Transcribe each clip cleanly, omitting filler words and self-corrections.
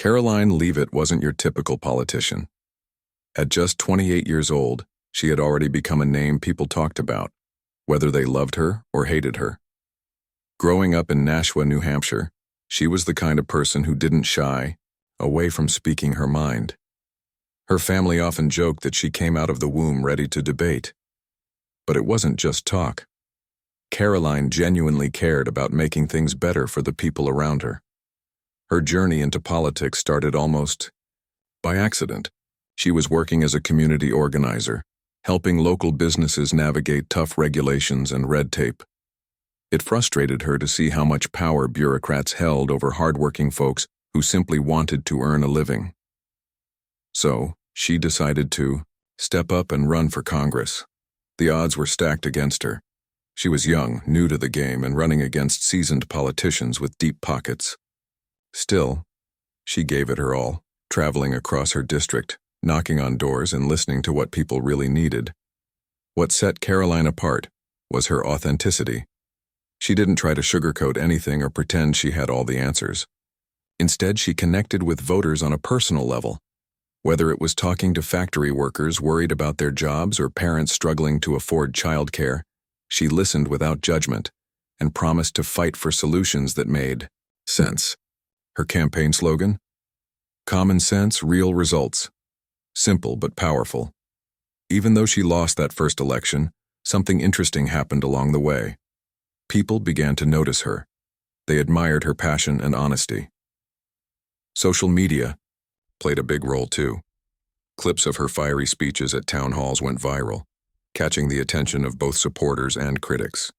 Karoline Leavitt wasn't your typical politician. At just 28 years old, she had already become a name people talked about, whether they loved her or hated her. Growing up in Nashua, New Hampshire, she was the kind of person who didn't shy away from speaking her mind. Her family often joked that she came out of the womb ready to debate. But it wasn't just talk. Karoline genuinely cared about making things better for the people around her. Her journey into politics started almost by accident. She was working as a community organizer, helping local businesses navigate tough regulations and red tape. It frustrated her to see how much power bureaucrats held over hardworking folks who simply wanted to earn a living. So, she decided to step up and run for Congress. The odds were stacked against her. She was young, new to the game, and running against seasoned politicians with deep pockets. Still, she gave it her all, traveling across her district, knocking on doors and listening to what people really needed. What set Karoline apart was her authenticity. She didn't try to sugarcoat anything or pretend she had all the answers. Instead, she connected with voters on a personal level. Whether it was talking to factory workers worried about their jobs or parents struggling to afford childcare, she listened without judgment and promised to fight for solutions that made sense. Her campaign slogan? Common sense, real results. Simple but powerful. Even though she lost that first election, something interesting happened along the way. People began to notice her. They admired her passion and honesty. Social media played a big role too. Clips of her fiery speeches at town halls went viral, catching the attention of both supporters and critics.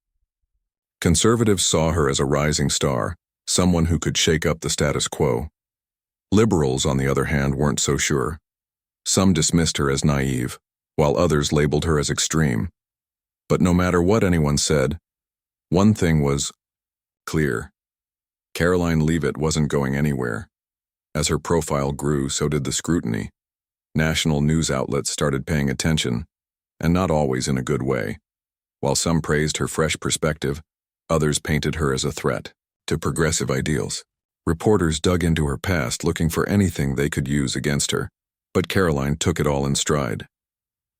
Conservatives saw her as a rising star, someone who could shake up the status quo. Liberals, on the other hand, weren't so sure. Some dismissed her as naive, while others labeled her as extreme. But no matter what anyone said, one thing was clear. Karoline Leavitt wasn't going anywhere. As her profile grew, so did the scrutiny. National news outlets started paying attention, and not always in a good way. While some praised her fresh perspective, others painted her as a threat to progressive ideals. Reporters dug into her past looking for anything they could use against her, but Karoline took it all in stride.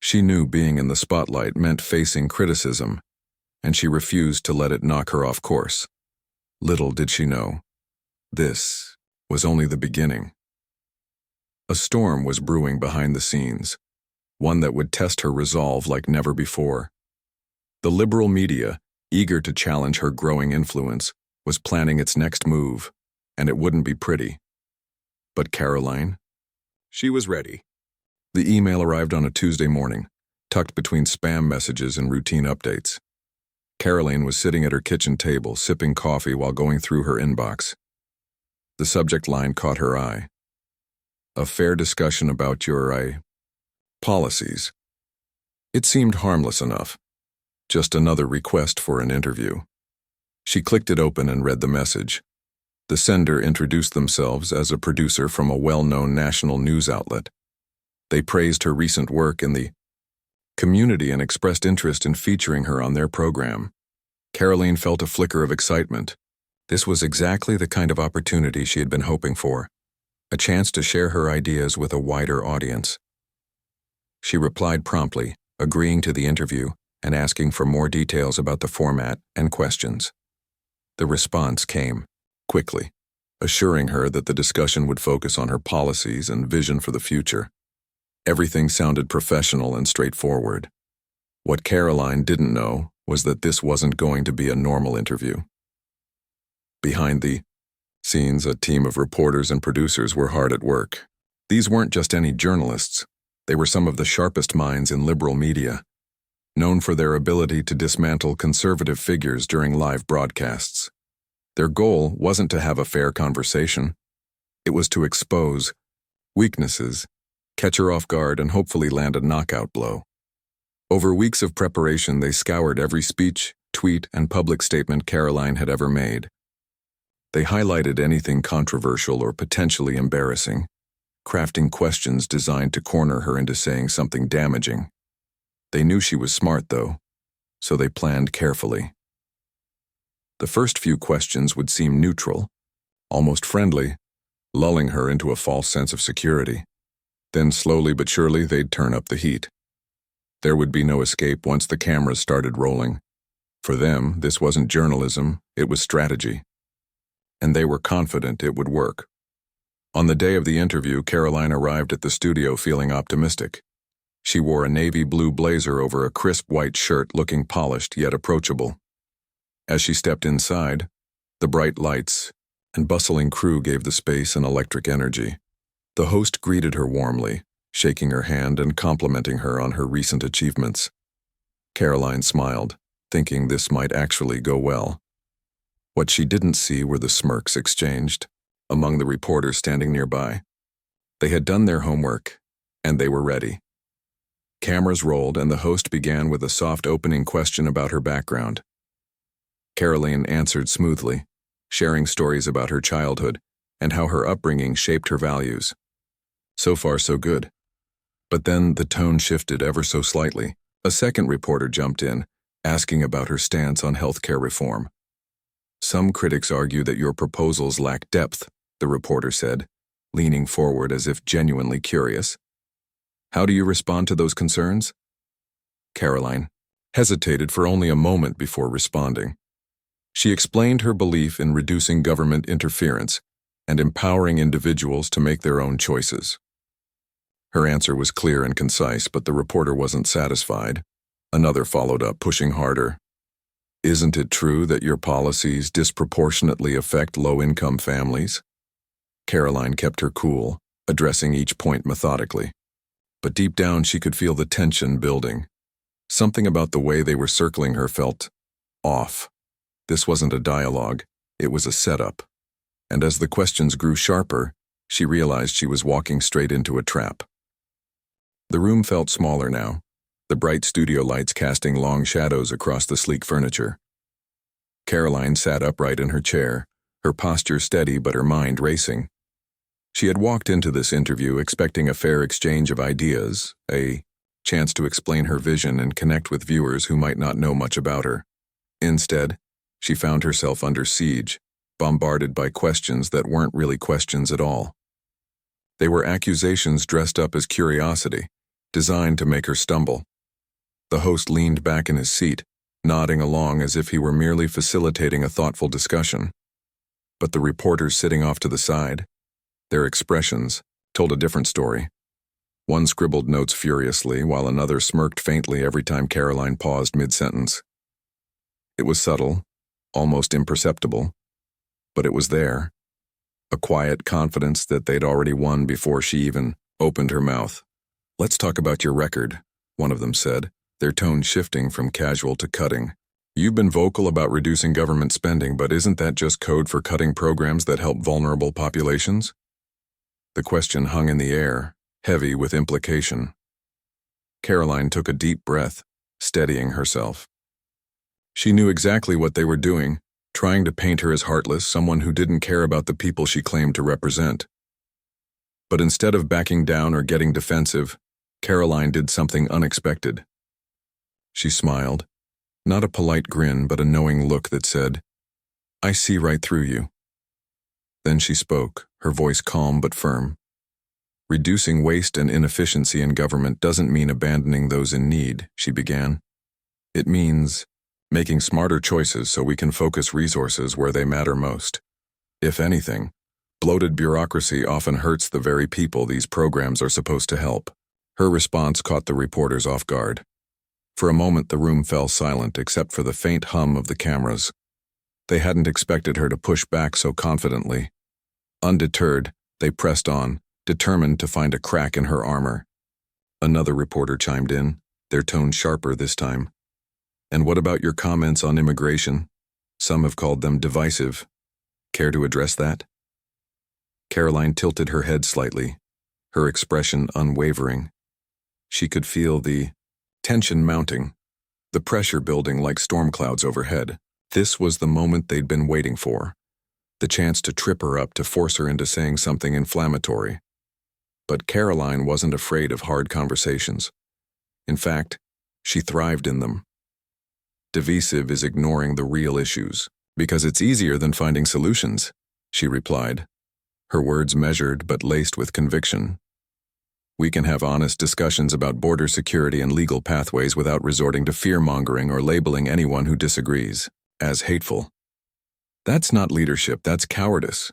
She knew being in the spotlight meant facing criticism, and she refused to let it knock her off course. Little did she know, this was only the beginning. A storm was brewing behind the scenes, one that would test her resolve like never before. The liberal media, eager to challenge her growing influence, was planning its next move, and it wouldn't be pretty. But Karoline? She was ready. The email arrived on a Tuesday morning, tucked between spam messages and routine updates. Karoline was sitting at her kitchen table, sipping coffee while going through her inbox. The subject line caught her eye. A fair discussion about your, policies. It seemed harmless enough. Just another request for an interview. She clicked it open and read the message. The sender introduced themselves as a producer from a well-known national news outlet. They praised her recent work in the community and expressed interest in featuring her on their program. Karoline felt a flicker of excitement. This was exactly the kind of opportunity she had been hoping for, a chance to share her ideas with a wider audience. She replied promptly, agreeing to the interview and asking for more details about the format and questions. The response came quickly, assuring her that the discussion would focus on her policies and vision for the future. Everything sounded professional and straightforward. What Karoline didn't know was that this wasn't going to be a normal interview. Behind the scenes, a team of reporters and producers were hard at work. These weren't just any journalists. They were some of the sharpest minds in liberal media, known for their ability to dismantle conservative figures during live broadcasts. Their goal wasn't to have a fair conversation. It was to expose weaknesses, catch her off guard, and hopefully land a knockout blow. Over weeks of preparation, they scoured every speech, tweet, and public statement Karoline had ever made. They highlighted anything controversial or potentially embarrassing, crafting questions designed to corner her into saying something damaging. They knew she was smart, though, so they planned carefully. The first few questions would seem neutral, almost friendly, lulling her into a false sense of security. Then slowly but surely they'd turn up the heat. There would be no escape once the cameras started rolling. For them, this wasn't journalism, it was strategy. And they were confident it would work. On the day of the interview, Karoline arrived at the studio feeling optimistic. She wore a navy blue blazer over a crisp white shirt, looking polished yet approachable. As she stepped inside, the bright lights and bustling crew gave the space an electric energy. The host greeted her warmly, shaking her hand and complimenting her on her recent achievements. Karoline smiled, thinking this might actually go well. What she didn't see were the smirks exchanged among the reporters standing nearby. They had done their homework, and they were ready. Cameras rolled, and the host began with a soft opening question about her background. Karoline answered smoothly, sharing stories about her childhood and how her upbringing shaped her values. So far, so good. But then the tone shifted ever so slightly. A second reporter jumped in, asking about her stance on healthcare reform. "Some critics argue that your proposals lack depth," the reporter said, leaning forward as if genuinely curious. "How do you respond to those concerns?" Karoline hesitated for only a moment before responding. She explained her belief in reducing government interference and empowering individuals to make their own choices. Her answer was clear and concise, but the reporter wasn't satisfied. Another followed up, pushing harder. "Isn't it true that your policies disproportionately affect low-income families?" Karoline kept her cool, addressing each point methodically. But deep down she could feel the tension building. Something about the way they were circling her felt off. This wasn't a dialogue, it was a setup. And as the questions grew sharper, she realized she was walking straight into a trap. The room felt smaller now, the bright studio lights casting long shadows across the sleek furniture. Karoline sat upright in her chair, her posture steady but her mind racing. She had walked into this interview expecting a fair exchange of ideas, a chance to explain her vision and connect with viewers who might not know much about her. Instead, she found herself under siege, bombarded by questions that weren't really questions at all. They were accusations dressed up as curiosity, designed to make her stumble. The host leaned back in his seat, nodding along as if he were merely facilitating a thoughtful discussion. But the reporters sitting off to the side, their expressions told a different story. One scribbled notes furiously, while another smirked faintly every time Karoline paused mid-sentence. It was subtle, almost imperceptible, but it was there. A quiet confidence that they'd already won before she even opened her mouth. "Let's talk about your record," one of them said, their tone shifting from casual to cutting. "You've been vocal about reducing government spending, but isn't that just code for cutting programs that help vulnerable populations?" The question hung in the air, heavy with implication. Karoline took a deep breath, steadying herself. She knew exactly what they were doing, trying to paint her as heartless, someone who didn't care about the people she claimed to represent. But instead of backing down or getting defensive, Karoline did something unexpected. She smiled, not a polite grin but a knowing look that said, "I see right through you." Then she spoke, her voice calm but firm. "Reducing waste and inefficiency in government doesn't mean abandoning those in need," she began. "It means making smarter choices so we can focus resources where they matter most. If anything, bloated bureaucracy often hurts the very people these programs are supposed to help." Her response caught the reporters off guard. For a moment the room fell silent except for the faint hum of the cameras. They hadn't expected her to push back so confidently. Undeterred, they pressed on, determined to find a crack in her armor. Another reporter chimed in, their tone sharper this time. "And what about your comments on immigration? Some have called them divisive. Care to address that?" Karoline tilted her head slightly, her expression unwavering. She could feel the tension mounting, the pressure building like storm clouds overhead. This was the moment they'd been waiting for, the chance to trip her up, to force her into saying something inflammatory. But Karoline wasn't afraid of hard conversations. In fact, she thrived in them. "Divisive is ignoring the real issues, because it's easier than finding solutions," she replied. her words measured but laced with conviction. We can have honest discussions about border security and legal pathways without resorting to fear-mongering or labeling anyone who disagrees as hateful. That's not leadership, that's cowardice.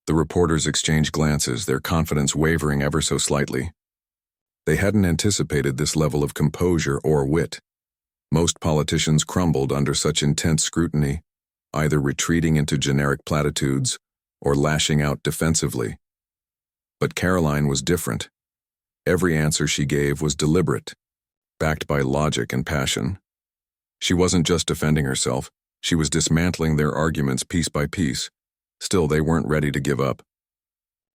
The reporters exchanged glances, their confidence wavering ever so slightly. They hadn't anticipated this level of composure or wit. Most politicians crumbled under such intense scrutiny, either retreating into generic platitudes or lashing out defensively. But Karoline was different. Every answer she gave was deliberate, backed by logic and passion. She wasn't just defending herself, she was dismantling their arguments piece by piece. Still, they weren't ready to give up.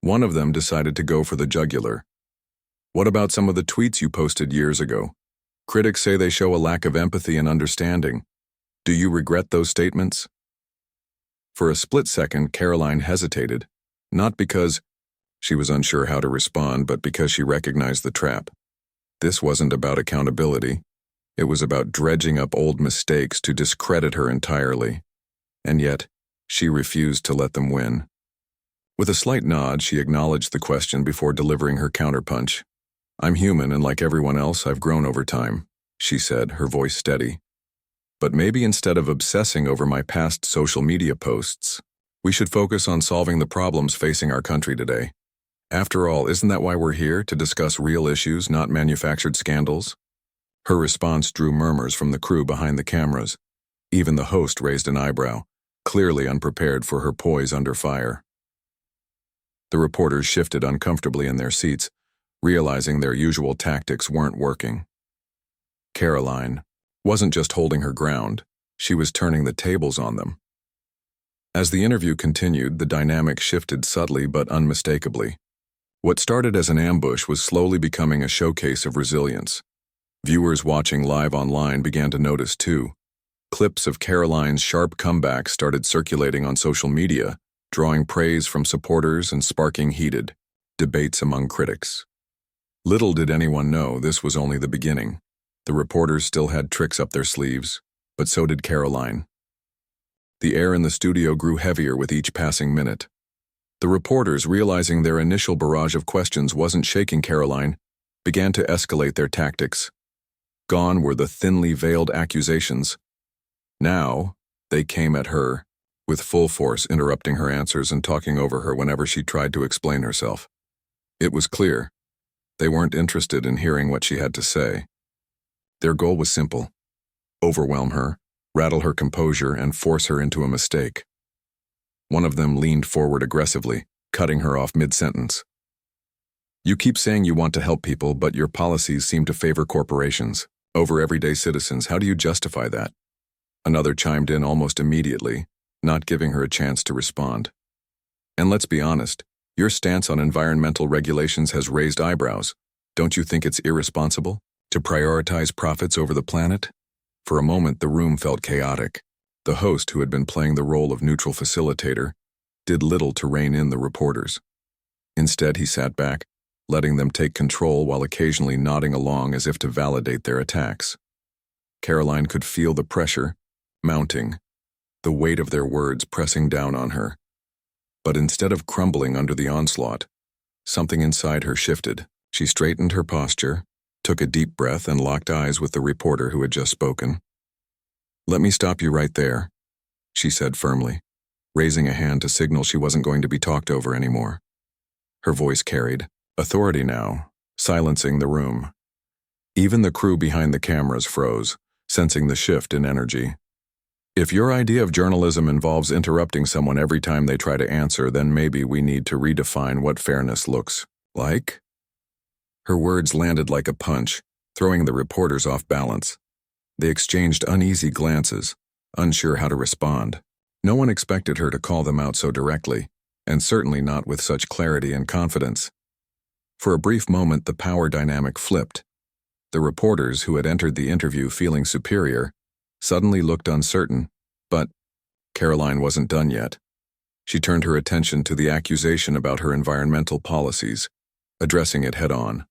One of them decided to go for the jugular. What about some of the tweets you posted years ago? Critics say they show a lack of empathy and understanding. Do you regret those statements? For a split second, Karoline hesitated, not because she was unsure how to respond, but because she recognized the trap. This wasn't about accountability. It was about dredging up old mistakes to discredit her entirely. And yet, she refused to let them win. With a slight nod, she acknowledged the question before delivering her counterpunch. "I'm human, and like everyone else, I've grown over time," she said, her voice steady. "But maybe instead of obsessing over my past social media posts, we should focus on solving the problems facing our country today. After all, isn't that why we're here, to discuss real issues, not manufactured scandals?" Her response drew murmurs from the crew behind the cameras. Even the host raised an eyebrow, clearly unprepared for her poise under fire. The reporters shifted uncomfortably in their seats, realizing their usual tactics weren't working. Karoline wasn't just holding her ground, she was turning the tables on them. As the interview continued, the dynamic shifted subtly but unmistakably. What started as an ambush was slowly becoming a showcase of resilience. Viewers watching live online began to notice too. Clips of Karoline's sharp comebacks started circulating on social media, drawing praise from supporters and sparking heated debates among critics. Little did anyone know this was only the beginning. The reporters still had tricks up their sleeves, but so did Karoline. The air in the studio grew heavier with each passing minute. The reporters, realizing their initial barrage of questions wasn't shaking Karoline, began to escalate their tactics. Gone were the thinly veiled accusations. Now, they came at her, with full force, interrupting her answers and talking over her whenever she tried to explain herself. It was clear. They weren't interested in hearing what she had to say. Their goal was simple: overwhelm her, rattle her composure, and force her into a mistake. One of them leaned forward aggressively, cutting her off mid-sentence. "You keep saying you want to help people, but your policies seem to favor corporations over everyday citizens. How do you justify that?" Another chimed in almost immediately, not giving her a chance to respond. "And let's be honest, your stance on environmental regulations has raised eyebrows. Don't you think it's irresponsible to prioritize profits over the planet?" For a moment, the room felt chaotic. The host, who had been playing the role of neutral facilitator, did little to rein in the reporters. Instead, he sat back, letting them take control while occasionally nodding along as if to validate their attacks. Karoline could feel the pressure mounting, the weight of their words pressing down on her. But instead of crumbling under the onslaught, something inside her shifted. She straightened her posture, took a deep breath, and locked eyes with the reporter who had just spoken. "Let me stop you right there," she said firmly, raising a hand to signal she wasn't going to be talked over anymore. Her voice carried authority now, silencing the room. Even the crew behind the cameras froze, sensing the shift in energy. "If your idea of journalism involves interrupting someone every time they try to answer, then maybe we need to redefine what fairness looks like." Her words landed like a punch, throwing the reporters off balance. They exchanged uneasy glances, unsure how to respond. No one expected her to call them out so directly, and certainly not with such clarity and confidence. For a brief moment, the power dynamic flipped. The reporters, who had entered the interview feeling superior, suddenly looked uncertain, but Karoline wasn't done yet. She turned her attention to the accusation about her environmental policies, addressing it head-on.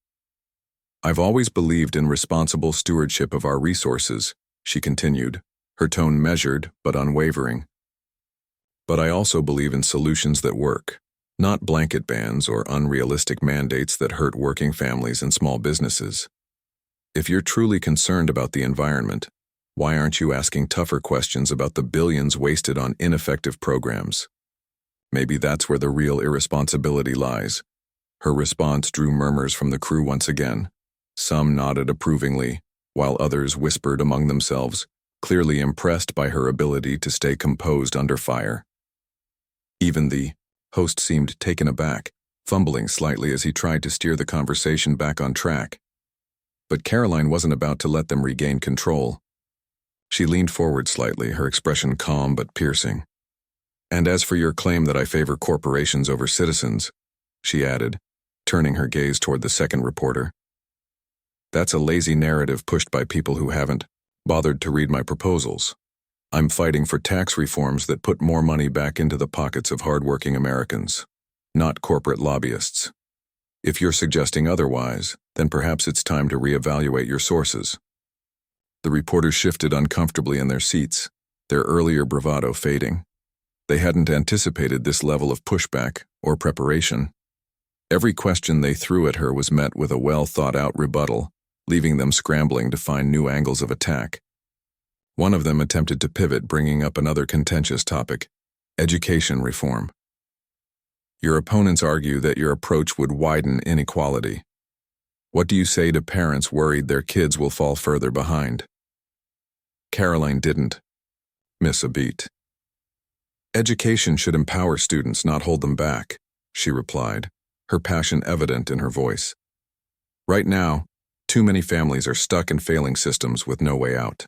"I've always believed in responsible stewardship of our resources," she continued, her tone measured but unwavering. "But I also believe in solutions that work, not blanket bans or unrealistic mandates that hurt working families and small businesses. If you're truly concerned about the environment, why aren't you asking tougher questions about the billions wasted on ineffective programs? Maybe that's where the real irresponsibility lies. Her response drew murmurs from the crew once again. Some nodded approvingly, while others whispered among themselves, clearly impressed by her ability to stay composed under fire. Even the host seemed taken aback, fumbling slightly as he tried to steer the conversation back on track. But Karoline wasn't about to let them regain control. She leaned forward slightly, her expression calm but piercing. "And as for your claim that I favor corporations over citizens," she added, turning her gaze toward the second reporter, "that's a lazy narrative pushed by people who haven't bothered to read my proposals. I'm fighting for tax reforms that put more money back into the pockets of hardworking Americans, not corporate lobbyists. If you're suggesting otherwise, then perhaps it's time to reevaluate your sources." The reporters shifted uncomfortably in their seats, their earlier bravado fading. They hadn't anticipated this level of pushback or preparation. Every question they threw at her was met with a well-thought-out rebuttal, leaving them scrambling to find new angles of attack. One of them attempted to pivot, bringing up another contentious topic: education reform. "Your opponents argue that your approach would widen inequality. What do you say to parents worried their kids will fall further behind?" Karoline didn't miss a beat. "Education should empower students, not hold them back," she replied, her passion evident in her voice. "Right now, too many families are stuck in failing systems with no way out.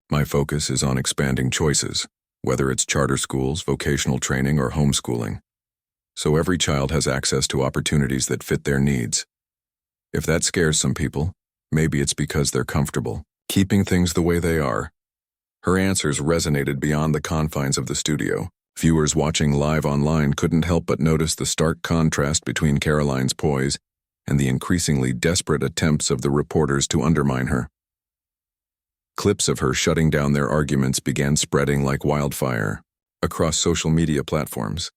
My focus is on expanding choices, whether it's charter schools, vocational training, or homeschooling, so every child has access to opportunities that fit their needs. If that scares some people, maybe it's because they're comfortable keeping things the way they are." Her answers resonated beyond the confines of the studio. Viewers watching live online couldn't help but notice the stark contrast between Karoline's poise and the increasingly desperate attempts of the reporters to undermine her. Clips of her shutting down their arguments began spreading like wildfire across social media platforms.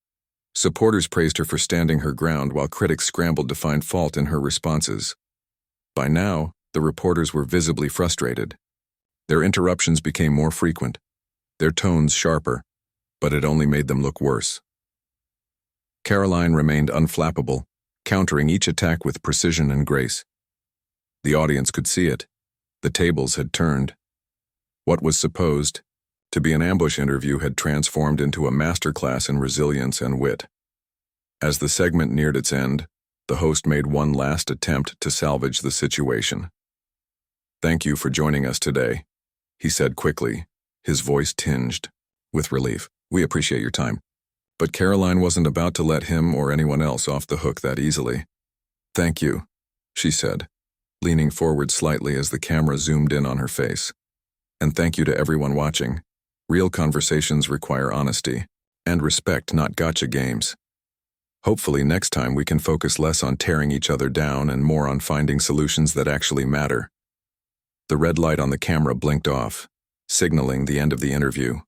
Supporters praised her for standing her ground, while critics scrambled to find fault in her responses. By now, the reporters were visibly frustrated. Their interruptions became more frequent, their tones sharper, but it only made them look worse. Karoline remained unflappable, countering each attack with precision and grace. The audience could see it. The tables had turned. What was supposed to be an ambush interview had transformed into a masterclass in resilience and wit. As the segment neared its end, the host made one last attempt to salvage the situation. "Thank you for joining us today," he said quickly, his voice tinged with relief. "We appreciate your time." But Karoline wasn't about to let him or anyone else off the hook that easily. "Thank you," she said, leaning forward slightly as the camera zoomed in on her face. "And thank you to everyone watching. Real conversations require honesty and respect, not gotcha games. Hopefully next time we can focus less on tearing each other down and more on finding solutions that actually matter." The red light on the camera blinked off, signaling the end of the interview.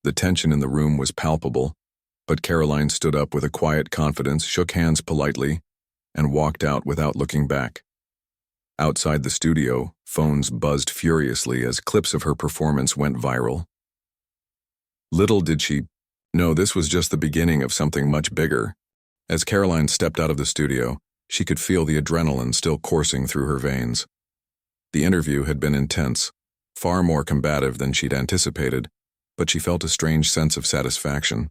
The tension in the room was palpable, but Karoline stood up with a quiet confidence, shook hands politely, and walked out without looking back. Outside the studio, phones buzzed furiously as clips of her performance went viral. Little did she know this was just the beginning of something much bigger. As Karoline stepped out of the studio, she could feel the adrenaline still coursing through her veins. The interview had been intense, far more combative than she'd anticipated, but she felt a strange sense of satisfaction.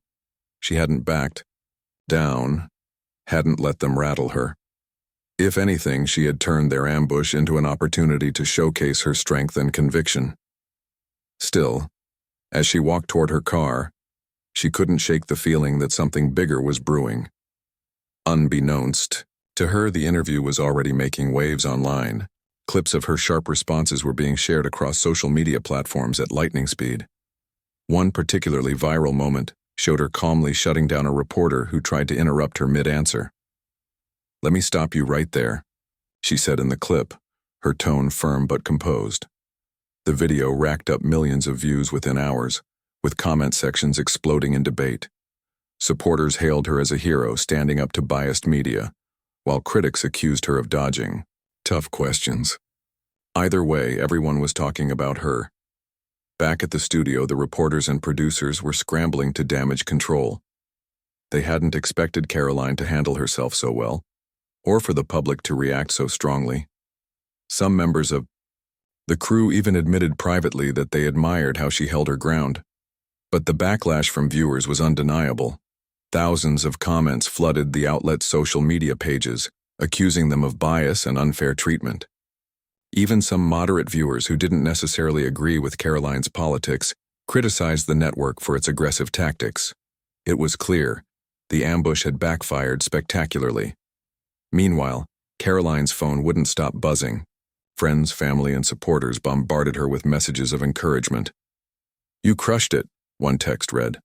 She hadn't backed down, hadn't let them rattle her. If anything, she had turned their ambush into an opportunity to showcase her strength and conviction. Still, as she walked toward her car, she couldn't shake the feeling that something bigger was brewing. Unbeknownst to her, the interview was already making waves online. Clips of her sharp responses were being shared across social media platforms at lightning speed. One particularly viral moment showed her calmly shutting down a reporter who tried to interrupt her mid-answer. "Let me stop you right there," she said in the clip, her tone firm but composed. The video racked up millions of views within hours, with comment sections exploding in debate. Supporters hailed her as a hero standing up to biased media, while critics accused her of dodging tough questions. Either way, everyone was talking about her. Back at the studio, the reporters and producers were scrambling to damage control. They hadn't expected Karoline to handle herself so well, or for the public to react so strongly. Some members of the crew even admitted privately that they admired how she held her ground. But the backlash from viewers was undeniable. Thousands of comments flooded the outlet's social media pages, accusing them of bias and unfair treatment. Even some moderate viewers who didn't necessarily agree with Karoline's politics criticized the network for its aggressive tactics. It was clear the ambush had backfired spectacularly. Meanwhile, Karoline's phone wouldn't stop buzzing. Friends, family, and supporters bombarded her with messages of encouragement. "You crushed it," one text read.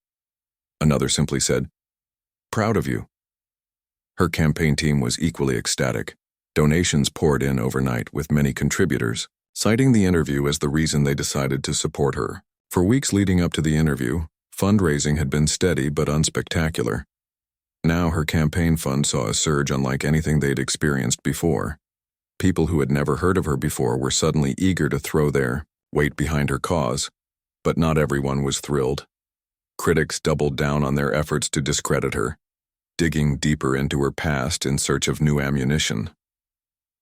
Another simply said, "Proud of you." Her campaign team was equally ecstatic. Donations poured in overnight, with many contributors citing the interview as the reason they decided to support her. For weeks leading up to the interview, fundraising had been steady but unspectacular. Now her campaign fund saw a surge unlike anything they'd experienced before. People who had never heard of her before were suddenly eager to throw their weight behind her cause, but not everyone was thrilled. Critics doubled down on their efforts to discredit her, digging deeper into her past in search of new ammunition.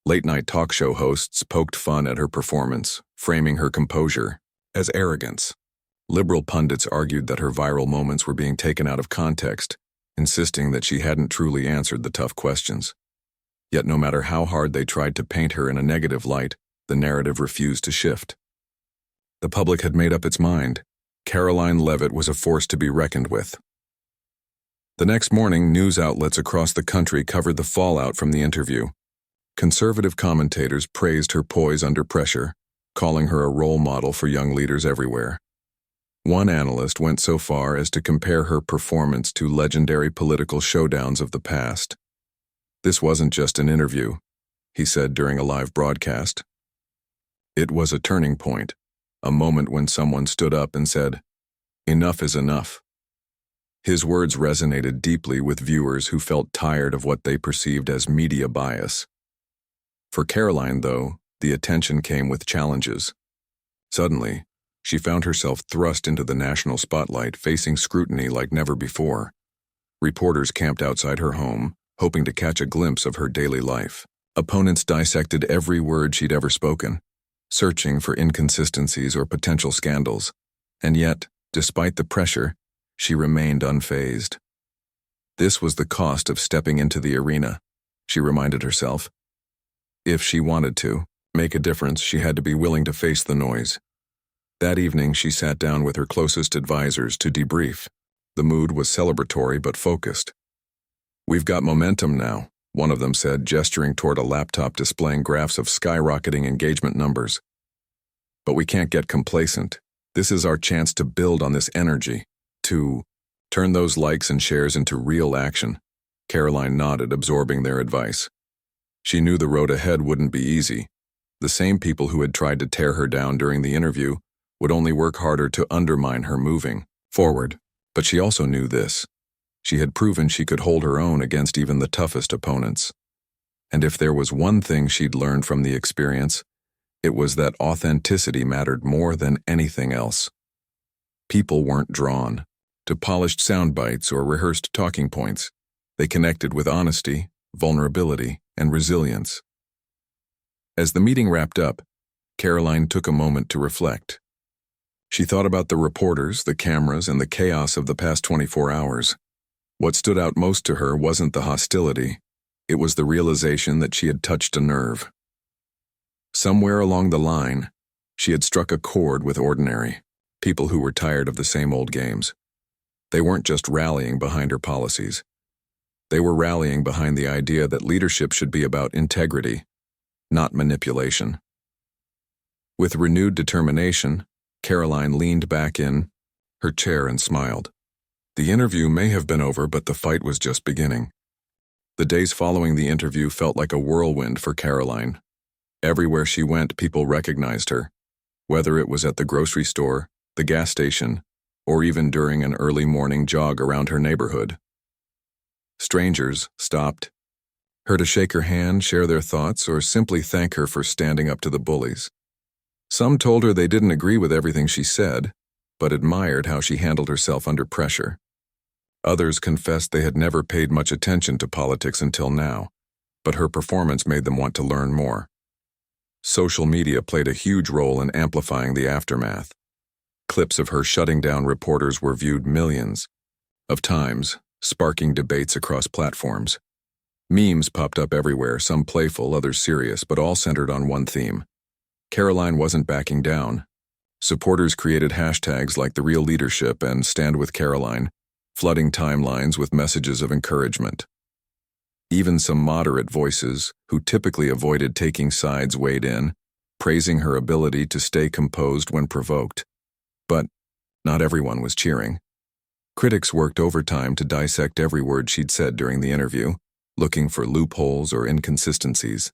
Late-night talk show hosts poked fun at her performance, framing her composure as arrogance. Liberal pundits argued that her viral moments were being taken out of context, insisting that she hadn't truly answered the tough questions. Yet no matter how hard they tried to paint her in a negative light, the narrative refused to shift. The public had made up its mind. Karoline Leavitt was a force to be reckoned with. The next morning, news outlets across the country covered the fallout from the interview. Conservative commentators praised her poise under pressure, calling her a role model for young leaders everywhere. One analyst went so far as to compare her performance to legendary political showdowns of the past. "This wasn't just an interview," he said during a live broadcast. "It was a turning point, a moment when someone stood up and said, 'Enough is enough.'" His words resonated deeply with viewers who felt tired of what they perceived as media bias. For Karoline, though, the attention came with challenges. Suddenly, she found herself thrust into the national spotlight, facing scrutiny like never before. Reporters camped outside her home, hoping to catch a glimpse of her daily life. Opponents dissected every word she'd ever spoken, searching for inconsistencies or potential scandals. And yet, despite the pressure, she remained unfazed. This was the cost of stepping into the arena, she reminded herself. If she wanted to make a difference, she had to be willing to face the noise. That evening, she sat down with her closest advisors to debrief. The mood was celebratory but focused. "We've got momentum now," one of them said, gesturing toward a laptop displaying graphs of skyrocketing engagement numbers. "But we can't get complacent. This is our chance to build on this energy, to turn those likes and shares into real action." Karoline nodded, absorbing their advice. She knew the road ahead wouldn't be easy. The same people who had tried to tear her down during the interview would only work harder to undermine her moving forward. But she also knew this. She had proven she could hold her own against even the toughest opponents. And if there was one thing she'd learned from the experience, it was that authenticity mattered more than anything else. People weren't drawn to polished sound bites or rehearsed talking points. They connected with honesty, vulnerability, and resilience. As the meeting wrapped up, Karoline took a moment to reflect. She thought about the reporters, the cameras, and the chaos of the past 24 hours. What stood out most to her wasn't the hostility. It was the realization that she had touched a nerve. Somewhere along the line, she had struck a chord with ordinary people who were tired of the same old games. They weren't just rallying behind her policies. They were rallying behind the idea that leadership should be about integrity, not manipulation. With renewed determination, Karoline leaned back in her chair and smiled. The interview may have been over, but the fight was just beginning. The days following the interview felt like a whirlwind for Karoline. Everywhere she went, people recognized her, whether it was at the grocery store, the gas station, or even during an early morning jog around her neighborhood. Strangers stopped her to shake her hand, share their thoughts, or simply thank her for standing up to the bullies. Some told her they didn't agree with everything she said, but admired how she handled herself under pressure. Others confessed they had never paid much attention to politics until now, but her performance made them want to learn more. Social media played a huge role in amplifying the aftermath. Clips of her shutting down reporters were viewed millions of times, sparking debates across platforms. Memes popped up everywhere, some playful, others serious, but all centered on one theme. Karoline wasn't backing down. Supporters created hashtags like The Real Leadership and Stand With Karoline, flooding timelines with messages of encouragement. Even some moderate voices, who typically avoided taking sides, weighed in, praising her ability to stay composed when provoked. But not everyone was cheering. Critics worked overtime to dissect every word she'd said during the interview, looking for loopholes or inconsistencies.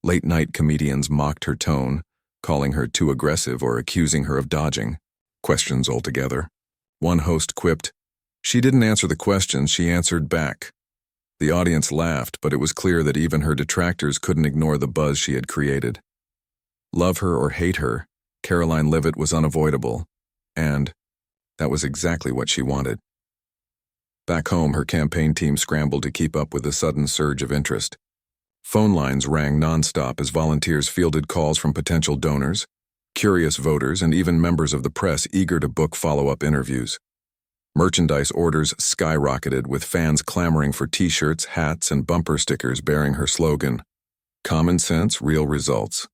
Late-night comedians mocked her tone, calling her too aggressive or accusing her of dodging questions altogether. One host quipped, "She didn't answer the questions, she answered back." The audience laughed, but it was clear that even her detractors couldn't ignore the buzz she had created. Love her or hate her, Karoline Leavitt was unavoidable, and that was exactly what she wanted. Back home, her campaign team scrambled to keep up with the sudden surge of interest. Phone lines rang nonstop as volunteers fielded calls from potential donors, curious voters, and even members of the press eager to book follow-up interviews. Merchandise orders skyrocketed, with fans clamoring for t-shirts, hats, and bumper stickers bearing her slogan, "Common sense, real results."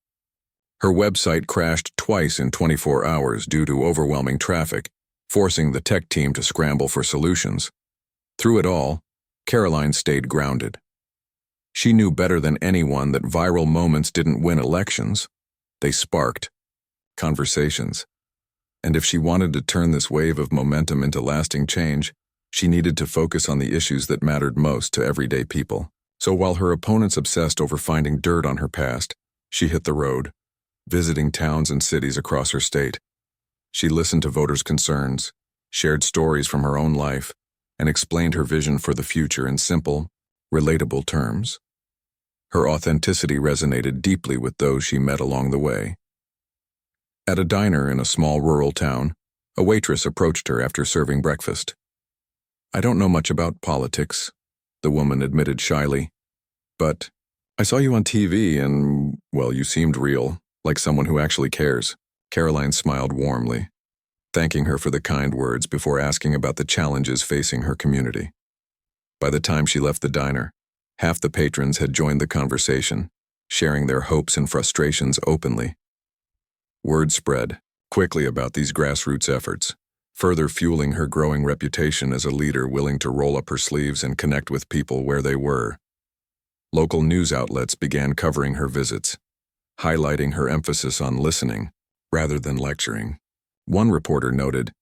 Her website crashed twice in 24 hours due to overwhelming traffic, forcing the tech team to scramble for solutions. Through it all, Karoline stayed grounded. She knew better than anyone that viral moments didn't win elections. They sparked conversations. And if she wanted to turn this wave of momentum into lasting change, she needed to focus on the issues that mattered most to everyday people. So while her opponents obsessed over finding dirt on her past, she hit the road, visiting towns and cities across her state. She listened to voters' concerns, shared stories from her own life, and explained her vision for the future in simple, relatable terms. Her authenticity resonated deeply with those she met along the way. At a diner in a small rural town, a waitress approached her after serving breakfast. "I don't know much about politics," the woman admitted shyly, "but I saw you on TV and, well, you seemed real, like someone who actually cares." Karoline smiled warmly, thanking her for the kind words before asking about the challenges facing her community. By the time she left the diner, half the patrons had joined the conversation, sharing their hopes and frustrations openly. Word spread quickly about these grassroots efforts, further fueling her growing reputation as a leader willing to roll up her sleeves and connect with people where they were. Local news outlets began covering her visits, highlighting her emphasis on listening rather than lecturing. One reporter noted,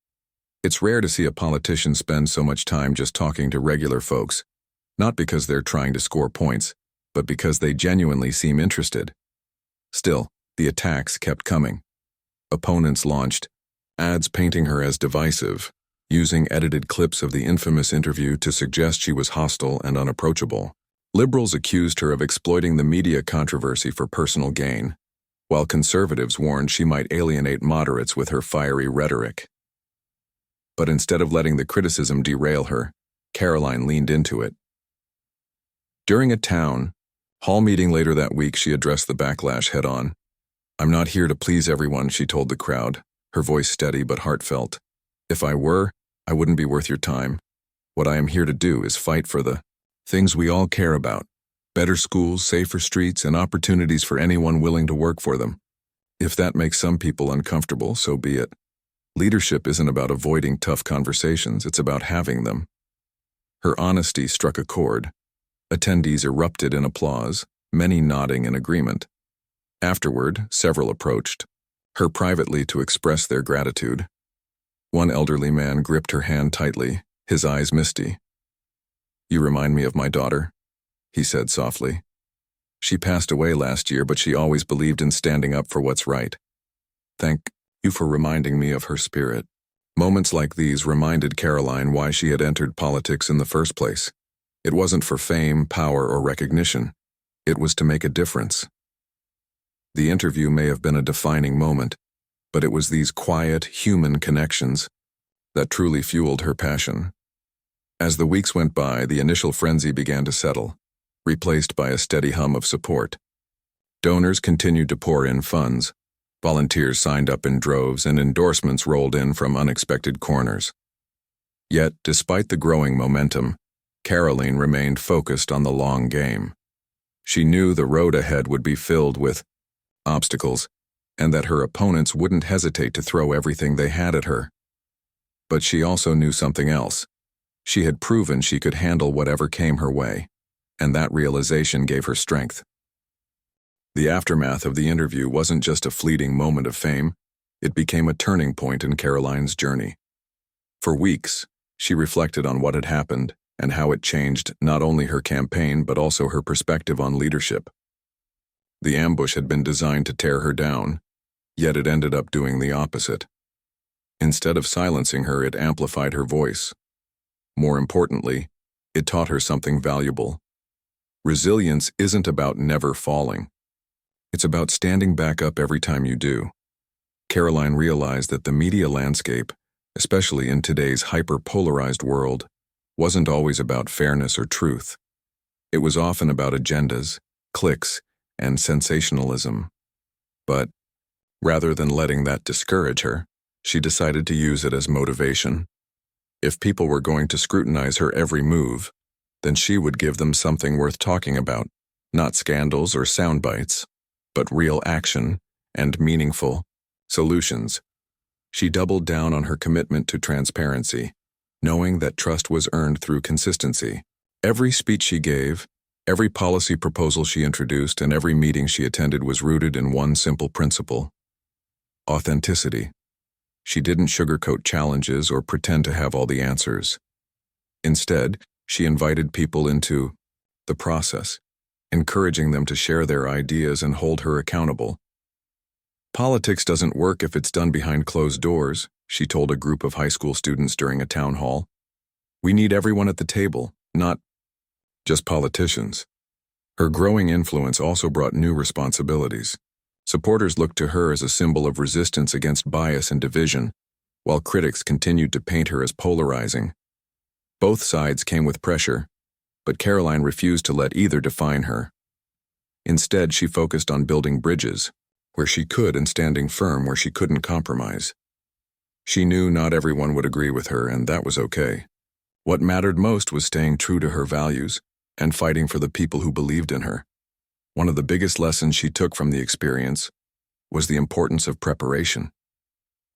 "It's rare to see a politician spend so much time just talking to regular folks, not because they're trying to score points, but because they genuinely seem interested." Still, the attacks kept coming. Opponents launched ads painting her as divisive, using edited clips of the infamous interview to suggest she was hostile and unapproachable. Liberals accused her of exploiting the media controversy for personal gain, while conservatives warned she might alienate moderates with her fiery rhetoric. But instead of letting the criticism derail her, Karoline leaned into it. During a town hall meeting later that week, she addressed the backlash head-on. "I'm not here to please everyone," she told the crowd, her voice steady but heartfelt. "If I were, I wouldn't be worth your time. What I am here to do is fight for the things we all care about: better schools, safer streets, and opportunities for anyone willing to work for them. If that makes some people uncomfortable, so be it. Leadership isn't about avoiding tough conversations, it's about having them." Her honesty struck a chord. Attendees erupted in applause, many nodding in agreement. Afterward, several approached her privately to express their gratitude. One elderly man gripped her hand tightly, his eyes misty. "You remind me of my daughter," he said softly. "She passed away last year, but she always believed in standing up for what's right. Thank you for reminding me of her spirit." Moments like these reminded Karoline why she had entered politics in the first place. It wasn't for fame, power, or recognition. It was to make a difference. The interview may have been a defining moment, but it was these quiet, human connections that truly fueled her passion. As the weeks went by, the initial frenzy began to settle, replaced by a steady hum of support. Donors continued to pour in funds, volunteers signed up in droves, and endorsements rolled in from unexpected corners. Yet, despite the growing momentum, Karoline remained focused on the long game. She knew the road ahead would be filled with obstacles, and that her opponents wouldn't hesitate to throw everything they had at her. But she also knew something else. She had proven she could handle whatever came her way, and that realization gave her strength. The aftermath of the interview wasn't just a fleeting moment of fame, it became a turning point in Karoline's journey. For weeks, she reflected on what had happened and how it changed not only her campaign but also her perspective on leadership. The ambush had been designed to tear her down, yet it ended up doing the opposite. Instead of silencing her, it amplified her voice. More importantly, it taught her something valuable. Resilience isn't about never falling. It's about standing back up every time you do. Karoline realized that the media landscape, especially in today's hyper-polarized world, wasn't always about fairness or truth. It was often about agendas, clicks, and sensationalism. But, rather than letting that discourage her, she decided to use it as motivation. If people were going to scrutinize her every move, then she would give them something worth talking about, not scandals or sound bites, but real action and meaningful solutions. She doubled down on her commitment to transparency, knowing that trust was earned through consistency. Every speech she gave, every policy proposal she introduced, and every meeting she attended was rooted in one simple principle: authenticity. She didn't sugarcoat challenges or pretend to have all the answers. Instead, she invited people into the process, encouraging them to share their ideas and hold her accountable. "Politics doesn't work if it's done behind closed doors," she told a group of high school students during a town hall. "We need everyone at the table, not just politicians." Her growing influence also brought new responsibilities. Supporters looked to her as a symbol of resistance against bias and division, while critics continued to paint her as polarizing. Both sides came with pressure, but Karoline refused to let either define her. Instead, she focused on building bridges, where she could, and standing firm where she couldn't compromise. She knew not everyone would agree with her, and that was okay. What mattered most was staying true to her values and fighting for the people who believed in her. One of the biggest lessons she took from the experience was the importance of preparation.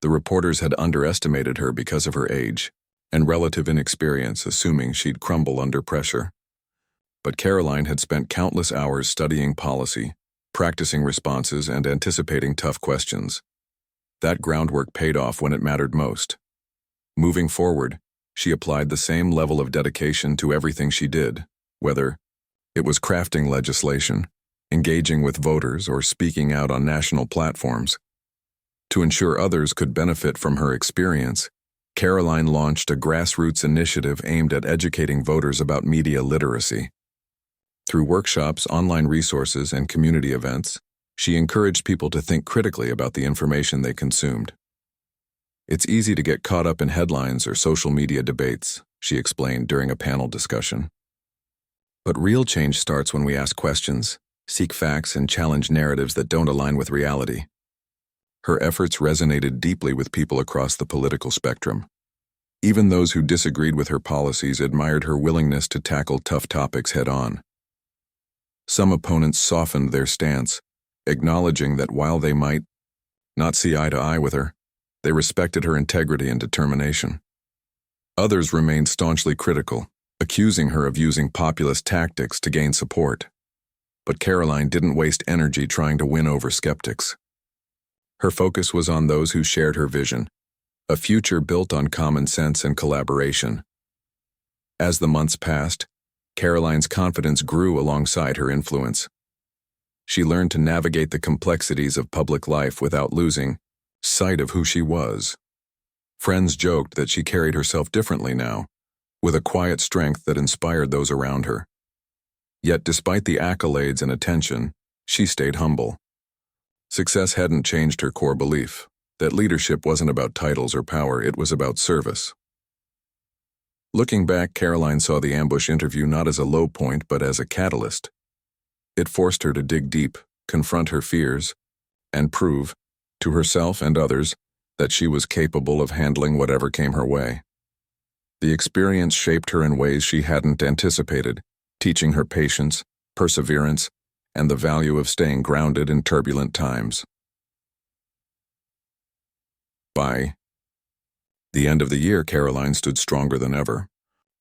The reporters had underestimated her because of her age and relative inexperience, assuming she'd crumble under pressure. But Karoline had spent countless hours studying policy, practicing responses, and anticipating tough questions. That groundwork paid off when it mattered most. Moving forward, she applied the same level of dedication to everything she did, whether it was crafting legislation, engaging with voters, or speaking out on national platforms. To ensure others could benefit from her experience, Karoline launched a grassroots initiative aimed at educating voters about media literacy. Through workshops, online resources, and community events, she encouraged people to think critically about the information they consumed. "It's easy to get caught up in headlines or social media debates," she explained during a panel discussion. "But real change starts when we ask questions, seek facts, and challenge narratives that don't align with reality." Her efforts resonated deeply with people across the political spectrum. Even those who disagreed with her policies admired her willingness to tackle tough topics head-on. Some opponents softened their stance, acknowledging that while they might not see eye to eye with her, they respected her integrity and determination. Others remained staunchly critical, accusing her of using populist tactics to gain support. But Karoline didn't waste energy trying to win over skeptics. Her focus was on those who shared her vision, a future built on common sense and collaboration. As the months passed, Karoline's confidence grew alongside her influence. She learned to navigate the complexities of public life without losing sight of who she was. Friends joked that she carried herself differently now, with a quiet strength that inspired those around her. Yet despite the accolades and attention, she stayed humble. Success hadn't changed her core belief that leadership wasn't about titles or power, it was about service. Looking back, Karoline saw the ambush interview not as a low point but as a catalyst. It forced her to dig deep, confront her fears, and prove, to herself and others, that she was capable of handling whatever came her way. The experience shaped her in ways she hadn't anticipated, teaching her patience, perseverance, and the value of staying grounded in turbulent times. By the end of the year, Karoline stood stronger than ever.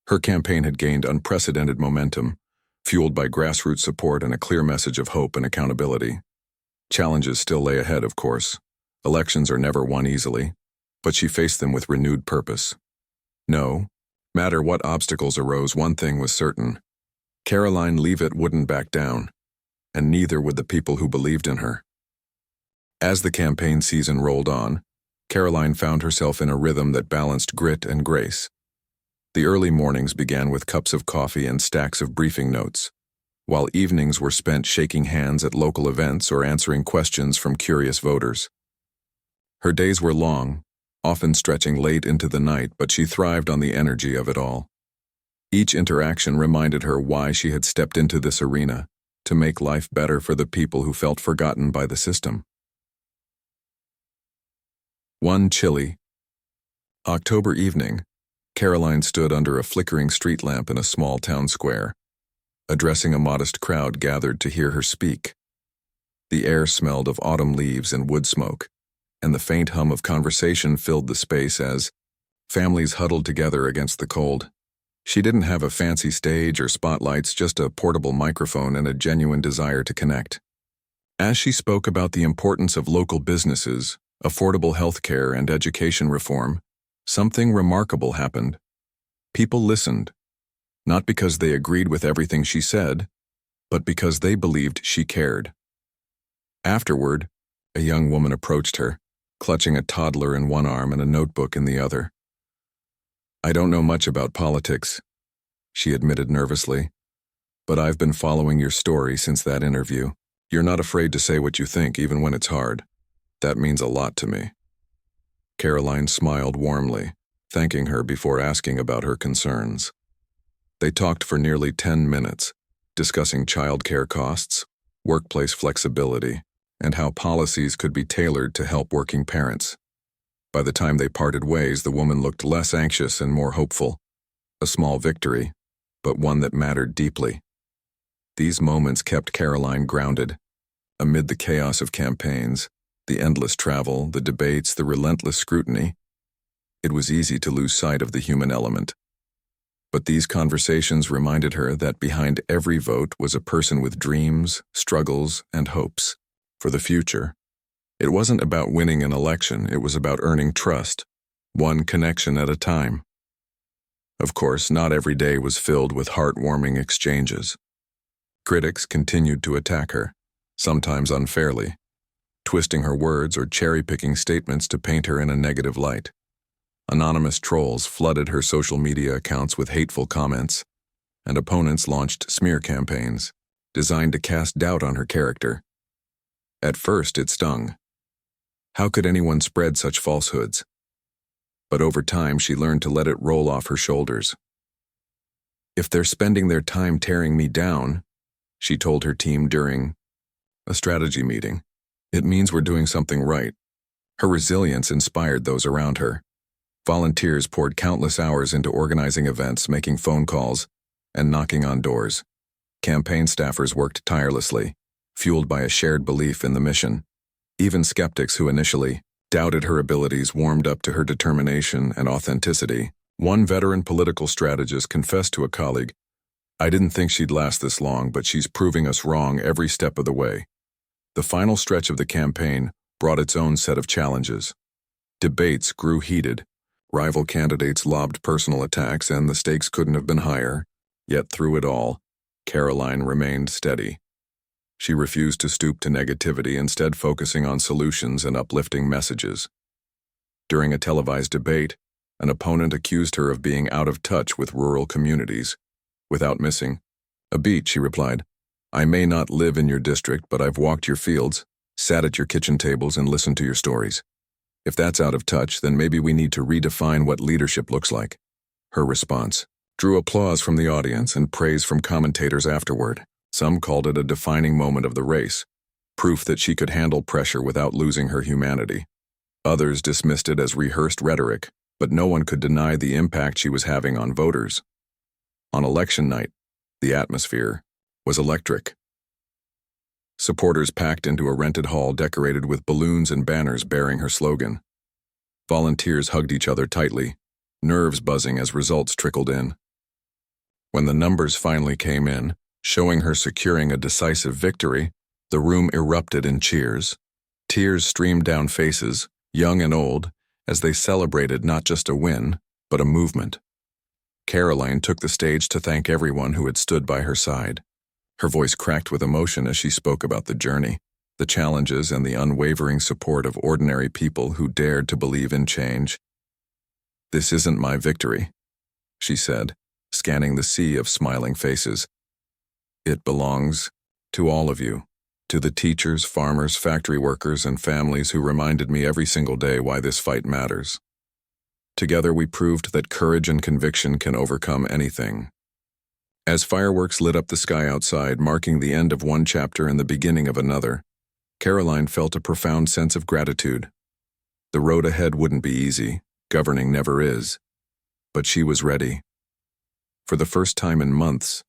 Her campaign had gained unprecedented momentum, fueled by grassroots support and a clear message of hope and accountability. Challenges still lay ahead, of course. Elections are never won easily, but she faced them with renewed purpose. No matter what obstacles arose, one thing was certain. Karoline Leavitt wouldn't back down, and neither would the people who believed in her. As the campaign season rolled on, Karoline found herself in a rhythm that balanced grit and grace. The early mornings began with cups of coffee and stacks of briefing notes, while evenings were spent shaking hands at local events or answering questions from curious voters. Her days were long, often stretching late into the night, but she thrived on the energy of it all. Each interaction reminded her why she had stepped into this arena, to make life better for the people who felt forgotten by the system. One chilly October evening, Karoline stood under a flickering street lamp in a small town square, addressing a modest crowd gathered to hear her speak. The air smelled of autumn leaves and wood smoke, and the faint hum of conversation filled the space as families huddled together against the cold. She didn't have a fancy stage or spotlights, just a portable microphone and a genuine desire to connect. As she spoke about the importance of local businesses, affordable health care, and education reform, something remarkable happened. People listened, not because they agreed with everything she said, but because they believed she cared. Afterward, a young woman approached her, clutching a toddler in one arm and a notebook in the other. "I don't know much about politics," she admitted nervously, "but I've been following your story since that interview. You're not afraid to say what you think, even when it's hard. That means a lot to me." Karoline smiled warmly, thanking her before asking about her concerns. They talked for nearly 10 minutes, discussing childcare costs, workplace flexibility, and how policies could be tailored to help working parents. By the time they parted ways, the woman looked less anxious and more hopeful. A small victory, but one that mattered deeply. These moments kept Karoline grounded. Amid the chaos of campaigns, the endless travel, the debates, the relentless scrutiny, it was easy to lose sight of the human element. But these conversations reminded her that behind every vote was a person with dreams, struggles, and hopes for the future. It wasn't about winning an election, it was about earning trust, one connection at a time. Of course, not every day was filled with heartwarming exchanges. Critics continued to attack her, sometimes unfairly, twisting her words or cherry-picking statements to paint her in a negative light. Anonymous trolls flooded her social media accounts with hateful comments, and opponents launched smear campaigns designed to cast doubt on her character. At first, it stung. How could anyone spread such falsehoods? But over time, she learned to let it roll off her shoulders. "If they're spending their time tearing me down," she told her team during a strategy meeting, "it means we're doing something right." Her resilience inspired those around her. Volunteers poured countless hours into organizing events, making phone calls, and knocking on doors. Campaign staffers worked tirelessly, fueled by a shared belief in the mission. Even skeptics who initially doubted her abilities warmed up to her determination and authenticity. One veteran political strategist confessed to a colleague, "I didn't think she'd last this long, but she's proving us wrong every step of the way." The final stretch of the campaign brought its own set of challenges. Debates grew heated. Rival candidates lobbed personal attacks, and the stakes couldn't have been higher. Yet through it all, Karoline remained steady. She refused to stoop to negativity, instead focusing on solutions and uplifting messages. During a televised debate, An opponent accused her of being out of touch with rural communities. Without missing a beat, she replied, "I may not live in your district, but I've walked your fields, sat at your kitchen tables, and listened to your stories. If that's out of touch, then maybe we need to redefine what leadership looks like." Her response drew applause from the audience and praise from commentators afterward. Some called it a defining moment of the race, proof that she could handle pressure without losing her humanity. Others dismissed it as rehearsed rhetoric, but no one could deny the impact she was having on voters. On election night, the atmosphere was electric. Supporters packed into a rented hall decorated with balloons and banners bearing her slogan. Volunteers hugged each other tightly, nerves buzzing as results trickled in. When the numbers finally came in, showing her securing a decisive victory, the room erupted in cheers. Tears streamed down faces, young and old, as they celebrated not just a win, but a movement. Karoline took the stage to thank everyone who had stood by her side. Her voice cracked with emotion as she spoke about the journey, the challenges, and the unwavering support of ordinary people who dared to believe in change. "This isn't my victory," she said, scanning the sea of smiling faces. "It belongs to all of you, to the teachers, farmers, factory workers, and families who reminded me every single day why this fight matters. Together we proved that courage and conviction can overcome anything." As fireworks lit up the sky outside, marking the end of one chapter and the beginning of another, Karoline felt a profound sense of gratitude. The road ahead wouldn't be easy, governing never is, but she was ready. For the first time in months,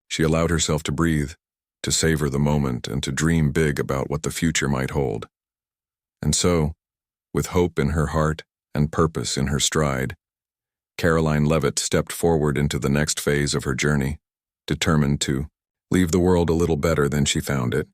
she allowed herself to breathe, to savor the moment, and to dream big about what the future might hold. And so, with hope in her heart and purpose in her stride, Karoline Leavitt stepped forward into the next phase of her journey, determined to leave the world a little better than she found it.